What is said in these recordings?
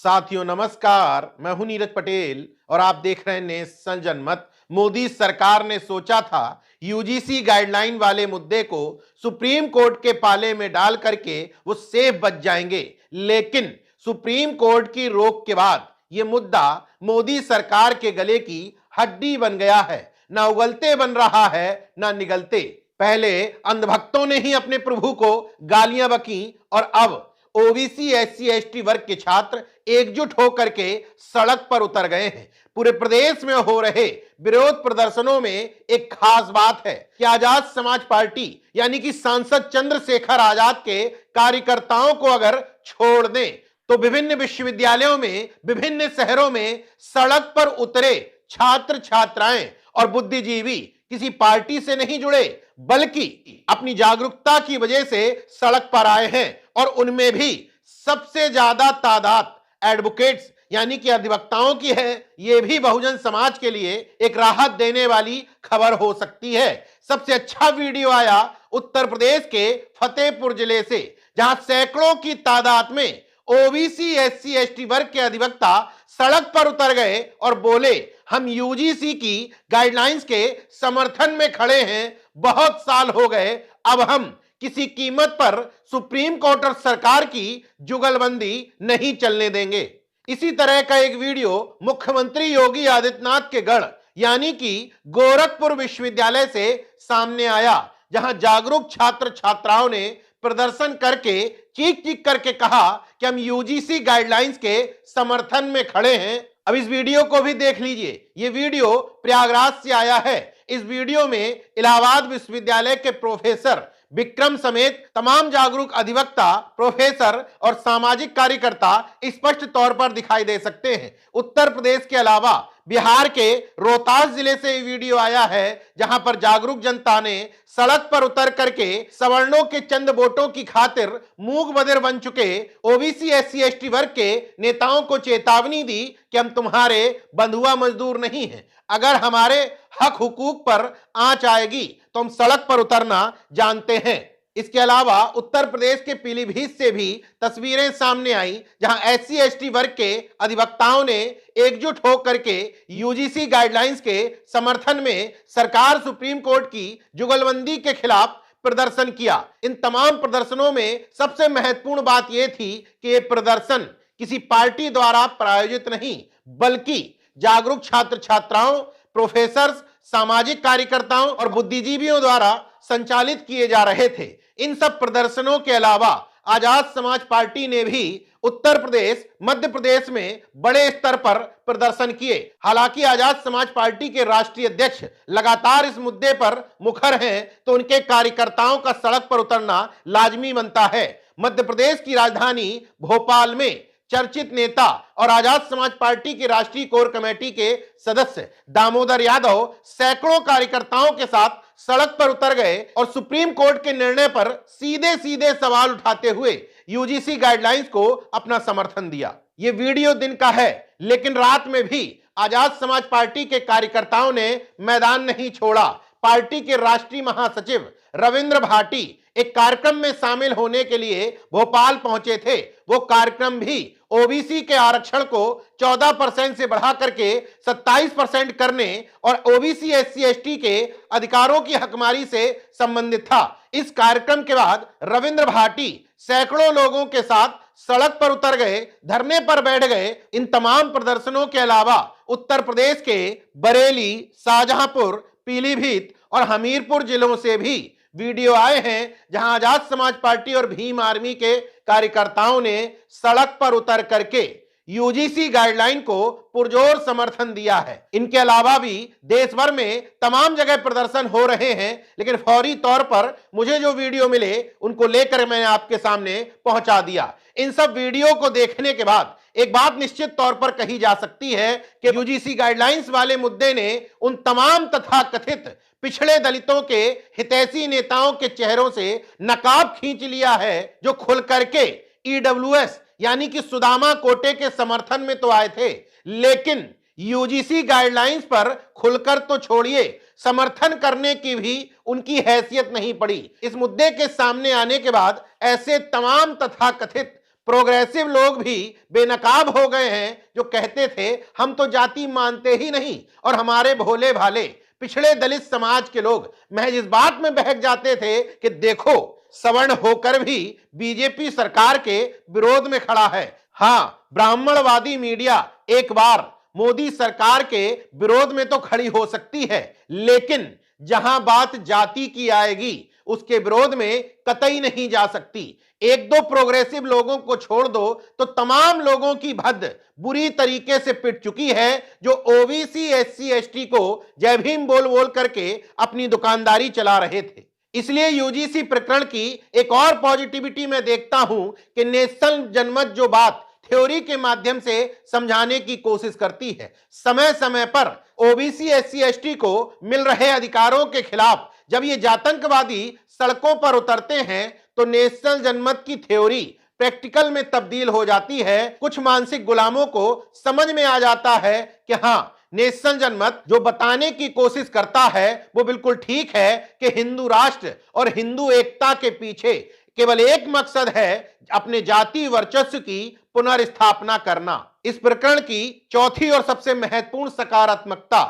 साथियों नमस्कार, मैं हूं नीरज पटेल और आप देख रहे हैं नेशन जनमत। मोदी सरकार ने सोचा था यूजीसी गाइडलाइन वाले मुद्दे को सुप्रीम कोर्ट के पाले में डाल करके वो सेफ बच जाएंगे, लेकिन सुप्रीम कोर्ट की रोक के बाद ये मुद्दा मोदी सरकार के गले की हड्डी बन गया है। ना उगलते बन रहा है ना निगलते। पहले अंधभक्तों ने ही अपने प्रभु को गालियां बकी और अब ओबीसी एससी एसटी वर्ग के छात्र एकजुट होकर के सड़क पर उतर गए हैं। पूरे प्रदेश में हो रहे विरोध प्रदर्शनों में एक खास बात है कि आजाद समाज पार्टी यानी कि सांसद चंद्रशेखर आजाद के कार्यकर्ताओं को अगर छोड़ दें तो विभिन्न विश्वविद्यालयों में, विभिन्न शहरों में सड़क पर उतरे छात्र छात्राएं और बुद्धिजीवी किसी पार्टी से नहीं जुड़े, बल्कि अपनी जागरूकता की वजह से सड़क पर आए हैं। और उनमें भी सबसे ज्यादा तादाद एडवोकेट्स यानी कि अधिवक्ताओं की है। यह भी बहुजन समाज के लिए एक राहत देने वाली खबर हो सकती है। सबसे अच्छा वीडियो आया उत्तर प्रदेश के फतेहपुर जिले से, जहां सैकड़ों की तादाद में ओबीसी एससी एसटी वर्ग के अधिवक्ता सड़क पर उतर गए और बोले, हम यूजीसी की गाइडलाइंस के समर्थन में खड़े हैं। बहुत साल हो गए, अब हम किसी कीमत पर सुप्रीम कोर्ट और सरकार की जुगलबंदी नहीं चलने देंगे। इसी तरह का एक वीडियो मुख्यमंत्री योगी आदित्यनाथ के गढ़ यानी कि गोरखपुर विश्वविद्यालय से सामने आया, जहां जागरूक छात्र छात्राओं ने प्रदर्शन करके चीख चीख करके कहा कि हम यूजीसी गाइडलाइंस के समर्थन में खड़े हैं। अब इस वीडियो को भी देख लीजिए। ये वीडियो प्रयागराज से आया है। इस वीडियो में इलाहाबाद विश्वविद्यालय के प्रोफेसर विक्रम समेत तमाम जागरूक अधिवक्ता, प्रोफेसर और सामाजिक कार्यकर्ता स्पष्ट तौर पर दिखाई दे सकते हैं। उत्तर प्रदेश के अलावा बिहार के रोहतास जिले से ये वीडियो आया है, जहां पर जागरूक जनता ने सड़क पर उतर करके सवर्णों के चंद वोटों की खातिर मूक बधिर बन चुके ओबीसी एससी एसटी वर्ग के नेताओं को चेतावनी दी कि हम तुम्हारे बंधुआ मजदूर नहीं हैं। अगर हमारे हक हुकूक पर आंच आएगी तो हम सड़क पर उतरना जानते हैं। इसके अलावा उत्तर प्रदेश के पीलीभीत से भी तस्वीरें सामने आई, जहां एससी एसटी वर्ग के अधिवक्ताओं ने एकजुट होकर के यूजीसी गाइडलाइंस के समर्थन में सरकार सुप्रीम कोर्ट की जुगलबंदी के खिलाफ प्रदर्शन किया। इन तमाम प्रदर्शनों में सबसे महत्वपूर्ण बात यह थी कि यह प्रदर्शन किसी पार्टी द्वारा प्रायोजित नहीं, बल्कि जागरूक छात्र छात्राओं, प्रोफेसर्स, सामाजिक कार्यकर्ताओं और बुद्धिजीवियों द्वारा संचालित किए जा रहे थे। इन सब प्रदर्शनों के अलावा आजाद समाज पार्टी ने भी उत्तर प्रदेश, मध्य प्रदेश में बड़े स्तर पर प्रदर्शन किए। हालांकि आजाद समाज पार्टी के राष्ट्रीय अध्यक्ष लगातार इस मुद्दे पर मुखर हैं, तो उनके कार्यकर्ताओं का सड़क पर उतरना लाजमी बनता है। मध्य प्रदेश की राजधानी भोपाल में चर्चित नेता और आजाद समाज पार्टी की राष्ट्रीय कोर कमेटी के सदस्य दामोदर यादव सैकड़ों कार्यकर्ताओं के साथ सड़क पर उतर गए और सुप्रीम कोर्ट के निर्णय पर सीधे सीधे सवाल उठाते हुए यूजीसी गाइडलाइंस को अपना समर्थन दिया। ये वीडियो दिन का है, लेकिन रात में भी आजाद समाज पार्टी के कार्यकर्ताओं ने मैदान नहीं छोड़ा। पार्टी के राष्ट्रीय महासचिव रविंद्र भाटी एक कार्यक्रम में शामिल होने के लिए भोपाल पहुंचे थे। वो कार्यक्रम भी ओबीसी के आरक्षण को 14% से बढ़ा करके 27% करने और ओबीसी एससी एसटी के अधिकारों की हकमारी से संबंधित था। इस कार्यक्रम के बाद रविंद्र भाटी सैकड़ों लोगों के साथ सड़क पर उतर गए, धरने पर बैठ गए। इन तमाम प्रदर्शनों के अलावा उत्तर प्रदेश के बरेली, शाहजहांपुर, पीलीभीत और हमीरपुर जिलों से भी वीडियो आए हैं, जहां आजाद समाज पार्टी और भीम आर्मी के कार्यकर्ताओं ने सड़क पर उतर करके यूजीसी गाइडलाइन को पुरजोर समर्थन दिया है। इनके अलावा भी देश भर में तमाम जगह प्रदर्शन हो रहे हैं, लेकिन फौरी तौर पर मुझे जो वीडियो मिले उनको लेकर मैंने आपके सामने पहुंचा दिया। इन सब वीडियो को देखने के बाद एक बात निश्चित तौर पर कही जा सकती है कि यूजीसी गाइडलाइंस वाले मुद्दे ने उन तमाम तथाकथित पिछड़े दलितों के हितैषी नेताओं के चेहरों से नकाब खींच लिया है, जो खुल करके ईडब्ल्यूएस यानी कि सुदामा कोटे के समर्थन में तो आए थे, लेकिन यूजीसी गाइडलाइंस पर खुलकर तो छोड़िए, समर्थन करने की भी उनकी हैसियत नहीं पड़ी। इस मुद्दे के सामने आने के बाद ऐसे तमाम तथाकथित प्रोग्रेसिव लोग भी बेनकाब हो गए हैं जो कहते थे हम तो जाति मानते ही नहीं, और हमारे भोले भाले पिछड़े दलित समाज के लोग महज इस बात में बहक जाते थे कि देखो सवर्ण होकर भी बीजेपी सरकार के विरोध में खड़ा है। हां, ब्राह्मणवादी मीडिया एक बार मोदी सरकार के विरोध में तो खड़ी हो सकती है, लेकिन जहां बात जाति की आएगी उसके विरोध में कतई नहीं जा सकती। एक दो प्रोग्रेसिव लोगों को छोड़ दो तो तमाम लोगों की भद्द बुरी तरीके से पिट चुकी है जो ओबीसी एससी एसटी को जय भीम बोल बोल करके अपनी दुकानदारी चला रहे थे। इसलिए यूजीसी प्रकरण की एक और पॉजिटिविटी मैं देखता हूं कि नेशनल जनमत जो बात थ्योरी के माध्यम से समझाने की कोशिश करती है, समय समय पर ओबीसी एससी एसटी को मिल रहे अधिकारों के खिलाफ जब ये जातंकवादी सड़कों पर उतरते हैं तो नेशनल जनमत की थ्योरी प्रैक्टिकल में तब्दील हो जाती है। कुछ मानसिक गुलामों को समझ में आ जाता है कि हां, नेशनल जनमत जो बताने की कोशिश करता है वो बिल्कुल ठीक है कि हिंदू राष्ट्र और हिंदू एकता के पीछे केवल एक मकसद है, अपने जाति वर्चस्व की पुनर्स्थापना करना। इस प्रकरण की चौथी और सबसे महत्वपूर्ण सकारात्मकता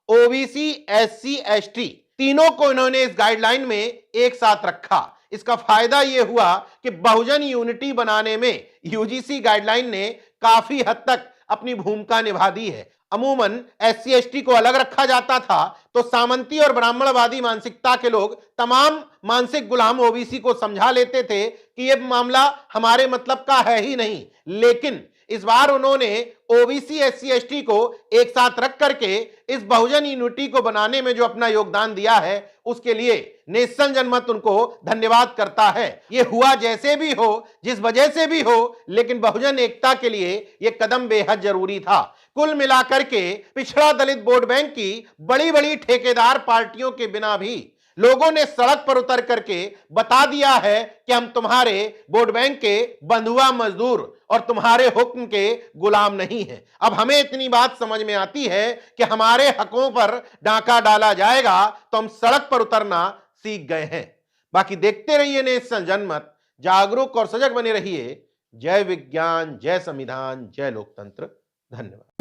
ओबीसी एससी एसटी तीनों को इन्होंने इस गाइडलाइन में एक साथ रखा। इसका फायदा यह हुआ कि बहुजन यूनिटी बनाने में यूजीसी गाइडलाइन ने काफी हद तक अपनी भूमिका निभा दी है। अमूमन एससी एसटी को अलग रखा जाता था तो सामंती और ब्राह्मणवादी मानसिकता के लोग तमाम मानसिक गुलाम ओबीसी को समझा लेते थे कि यह मामला हमारे मतलब का है ही नहीं, लेकिन इस बार उन्होंने ओबीसी एससी एसटी को एक साथ रख करके इस बहुजन यूनिटी को बनाने में जो अपना योगदान दिया है उसके लिए नेशनल जनमत उनको धन्यवाद करता है। ये हुआ जैसे भी हो, जिस वजह से भी हो, लेकिन बहुजन एकता के लिए यह कदम बेहद जरूरी था। कुल मिलाकर के पिछड़ा दलित वोट बैंक की बड़ी बड़ी ठेकेदार पार्टियों के बिना भी लोगों ने सड़क पर उतर करके बता दिया है कि हम तुम्हारे वोट बैंक के बंधुआ मजदूर और तुम्हारे हुक्म के गुलाम नहीं हैं। अब हमें इतनी बात समझ में आती है कि हमारे हकों पर डाका डाला जाएगा तो हम सड़क पर उतरना सीख गए हैं। बाकी देखते रहिए नेशनल जनमत, जागरूक और सजग बने रहिए। जय विज्ञान, जय संविधान, जय लोकतंत्र। धन्यवाद।